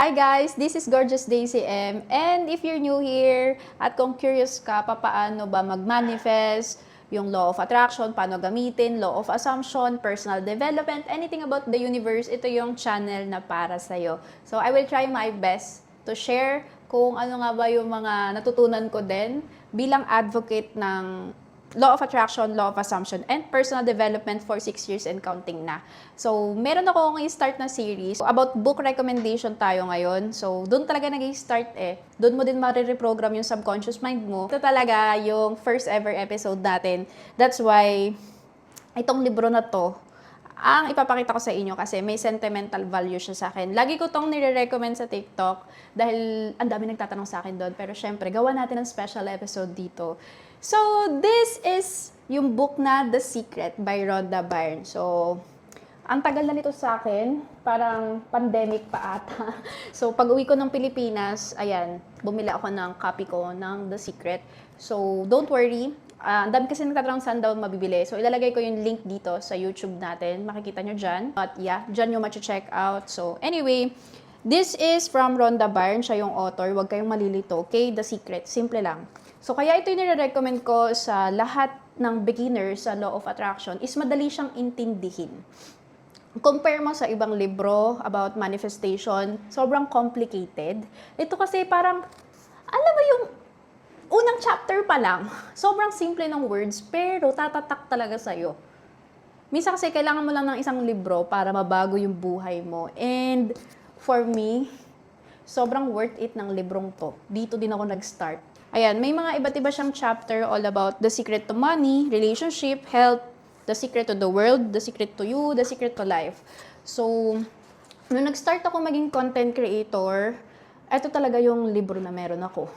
Hi guys, this is Gorgeous Daisy M. And if you're new here at kung curious ka paano ba mag-manifest, yung law of attraction, paano gamitin, law of assumption, personal development, anything about the universe, ito yung channel na para sa'yo. So I will try my best to share kung ano nga ba yung mga natutunan ko din bilang advocate ng law of attraction, law of assumption, and personal development for 6 years and counting na. So, meron ako ngayon start na series. About book recommendation tayo ngayon. So, doon talaga nag-start eh. Doon mo din marireprogram yung subconscious mind mo. Ito talaga yung first ever episode natin. That's why, itong libro na to, ang ipapakita ko sa inyo kasi may sentimental value siya sa akin. Lagi ko tong nire-recommend sa TikTok dahil ang dami nagtatanong sa akin doon. Pero syempre, gawa natin ng special episode dito. So, this is yung book na The Secret by Rhonda Byrne. So, ang tagal na nito sa akin, parang pandemic pa ata. So, pag uwi ko ng Pilipinas, ayan, bumili ako ng copy ko ng The Secret. So, don't worry. Ang dami kasi nagtatanong saan daw mabibili. So, ilalagay ko yung link dito sa YouTube natin. Makikita nyo dyan. But yeah, dyan yung check out. So, anyway, this is from Rhonda Byrne. Siya yung author. Huwag kayong malilito. Okay? The Secret. Simple lang. So, kaya ito yung nire-recommend ko sa lahat ng beginners sa Law of Attraction is madali siyang intindihin. Compare mo sa ibang libro about manifestation, sobrang complicated. Ito kasi parang, alam mo yung unang chapter pa lang, sobrang simple ng words, pero tatatak talaga sa'yo. Minsan kasi kailangan mo lang ng isang libro para mabago yung buhay mo. And for me, sobrang worth it ng librong to. Dito din ako nag-start. Ayan, may mga iba't iba siyang chapter all about the secret to money, relationship, health, the secret to the world, the secret to you, the secret to life. So, nung nag-start ako maging content creator, ito talaga yung libro na meron ako.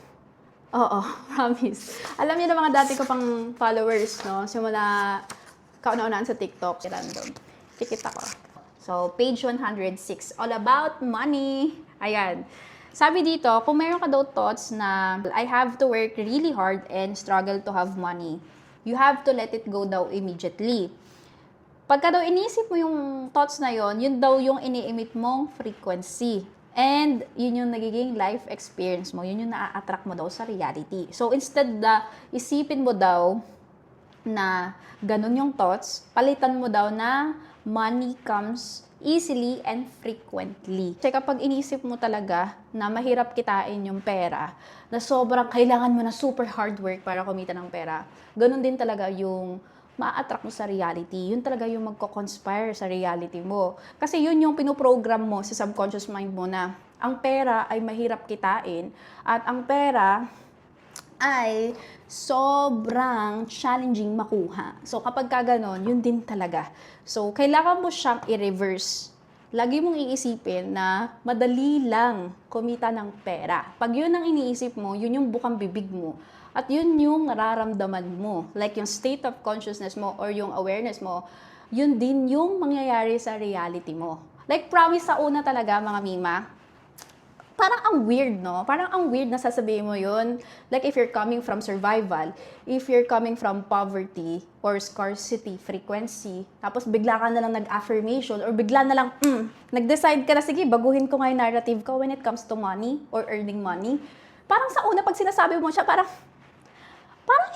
Oo, promise. Alam niyo na mga dati ko pang followers, no? Simula kauna-unaan sa TikTok, si random. Kikita ko. So, page 106, all about money. Ayan. Sabi dito, kung meron ka daw thoughts na I have to work really hard and struggle to have money, you have to let it go daw immediately. Pagka daw inisip mo yung thoughts na yon, yun daw yung ini-emit mong frequency. And yun yung nagiging life experience mo. Yun yung na-attract mo daw sa reality. So, instead na isipin mo daw na ganun yung thoughts, palitan mo daw na money comes easily and frequently. Kasi kapag inisip mo talaga na mahirap kitain yung pera, na sobrang kailangan mo na super hard work para kumita ng pera, ganun din talaga yung ma-attract mo sa reality. Yun talaga yung magko-conspire sa reality mo. Kasi yun yung pinoprogram mo sa subconscious mind mo na ang pera ay mahirap kitain at ang pera ay sobrang challenging makuha. So, kapag ka ganon, yun din talaga. So, kailangan mo siyang i-reverse. Lagi mong iisipin na madali lang kumita ng pera. Pag yun ang iniisip mo, yun yung bukang bibig mo. At yun yung nararamdaman mo. Like yung state of consciousness mo or yung awareness mo, yun din yung mangyayari sa reality mo. Like promise sa una talaga, mga Mima, parang ang weird, no? Parang ang weird na sasabihin mo yun. Like if you're coming from survival, if you're coming from poverty or scarcity, frequency, tapos bigla ka na lang nag-affirmation or bigla na lang, nag-decide ka na, sige, baguhin ko nga yung narrative ko when it comes to money or earning money. Parang sa una, pag sinasabi mo siya, parang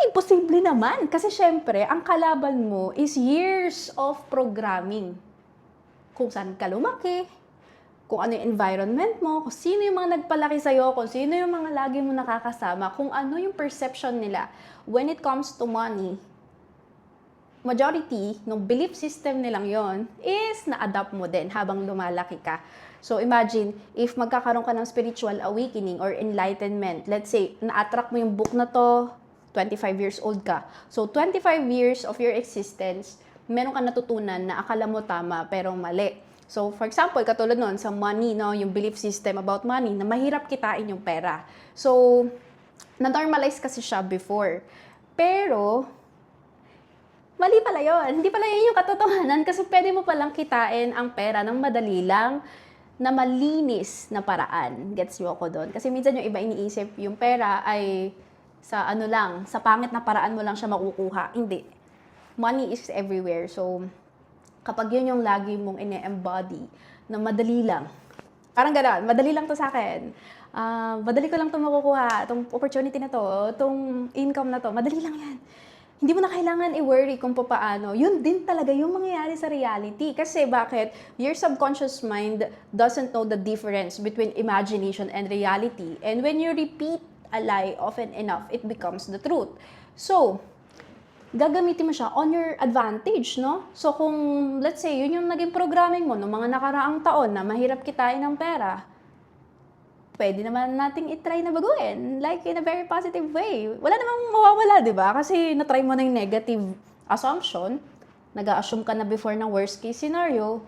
imposible naman. Kasi syempre, ang kalaban mo is years of programming. Kung saan ka lumaki, kung ano yung environment mo, kung sino yung mga nagpalaki sa'yo, kung sino yung mga lagi mo nakakasama, kung ano yung perception nila when it comes to money. Majority ng belief system nilang yon is na-adapt mo din habang lumalaki ka. So imagine, if magkakaroon ka ng spiritual awakening or enlightenment, let's say, na-attract mo yung book na to, 25 years old ka. So 25 years of your existence, meron ka natutunan na akala mo tama pero mali. So, for example, katulad nun, sa money, no, yung belief system about money, na mahirap kitain yung pera. So, na-normalize kasi siya before. Pero, mali pala yun. Hindi pala yun yung katotohanan kasi pwede mo palang kitain ang pera ng madali lang na malinis na paraan. Gets nyo ako doon? Kasi minsan yung iba iniisip, yung pera ay sa ano lang, sa pangit na paraan mo lang siya makukuha. Hindi. Money is everywhere. So, kapag yun yung lagi mong ine-embody na madali lang, Parang gano'n, madali lang to sa akin. Madali ko lang to makukuha, itong opportunity na to, itong income na to, madali lang yan. Hindi mo na kailangan i-worry kung paano. Yun din talaga yung mangyayari sa reality. Kasi bakit? Your subconscious mind doesn't know the difference between imagination and reality. And when you repeat a lie often enough, it becomes the truth. So, gagamitin mo siya on your advantage, no? So kung, let's say, yun yung naging programming mo noong mga nakaraang taon na mahirap kitain ng pera, pwede naman nating itry na baguhin, like in a very positive way. Wala namang mawawala, di ba? Kasi natry mo na yung negative assumption, nag-a-assume ka na before ng worst case scenario,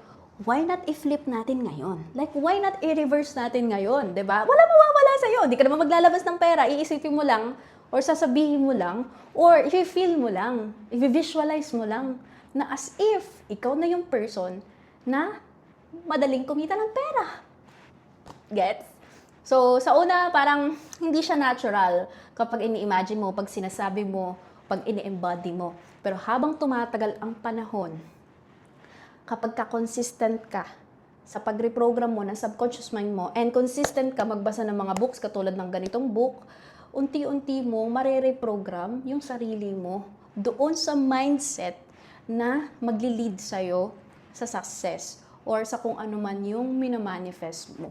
why not i-flip natin ngayon? Like, why not i-reverse natin ngayon, di ba? Wala mawawala sa'yo. Di ka naman maglalabas ng pera, iisipin mo lang, or sasabihin mo lang, or i-feel mo lang, i-visualize mo lang, na as if ikaw na yung person na madaling kumita ng pera. Gets? So, sa una, parang hindi siya natural kapag ini-imagine mo, pag sinasabi mo, pag ini-embody mo. Pero habang tumatagal ang panahon, kapag ka-consistent ka sa pag-reprogram mo ng subconscious mind mo, and consistent ka magbasa ng mga books katulad ng ganitong book, unti-unti mo marere-program yung sarili mo doon sa mindset na magli-lead sa'yo sa success or sa kung ano man yung minamanifest mo.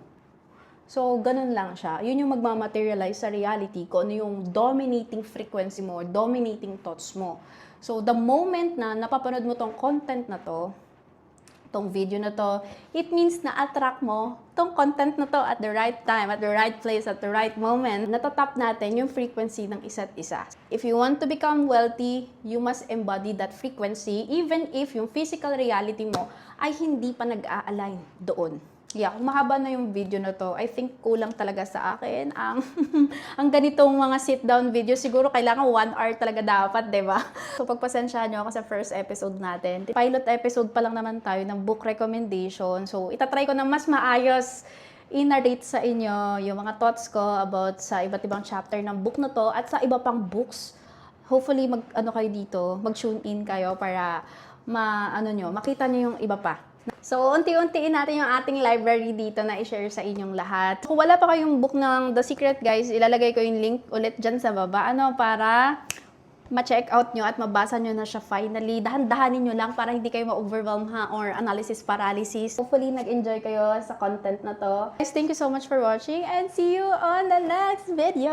So, ganun lang siya. Yun yung magmamaterialize sa reality kung ano yung dominating frequency mo or dominating thoughts mo. So, the moment na napapanood mo tong content na to, tong video na to, it means na attract mo tong content na to at the right time, at the right place, at the right moment. Natatap natin yung frequency ng isa't isa. If you want to become wealthy, you must embody that frequency even if yung physical reality mo ay hindi pa nag-a-align doon. Yeah, kung mahaba na yung video na to, I think kulang talaga sa akin ang ang ganitong mga sit-down video. Siguro kailangan 1 hour talaga dapat, di ba? So pagpasensyahan nyo ako sa first episode natin. Pilot episode pa lang naman tayo ng book recommendation. So itatry ko na mas maayos i-narrate sa inyo yung mga thoughts ko about sa iba't ibang chapter ng book na to at sa iba pang books. Hopefully kayo dito, mag-tune in kayo para makita nyo yung iba pa. So, unti-untiin natin yung ating library dito na i-share sa inyong lahat. Kung wala pa kayong book ng The Secret, guys, ilalagay ko yung link ulit dyan sa baba. Para ma-check out nyo at mabasa nyo na siya finally. Dahan-dahanin nyo lang para hindi kayo ma-overwhelm or analysis paralysis. Hopefully, nag-enjoy kayo sa content na to. Guys, thank you so much for watching and see you on the next video!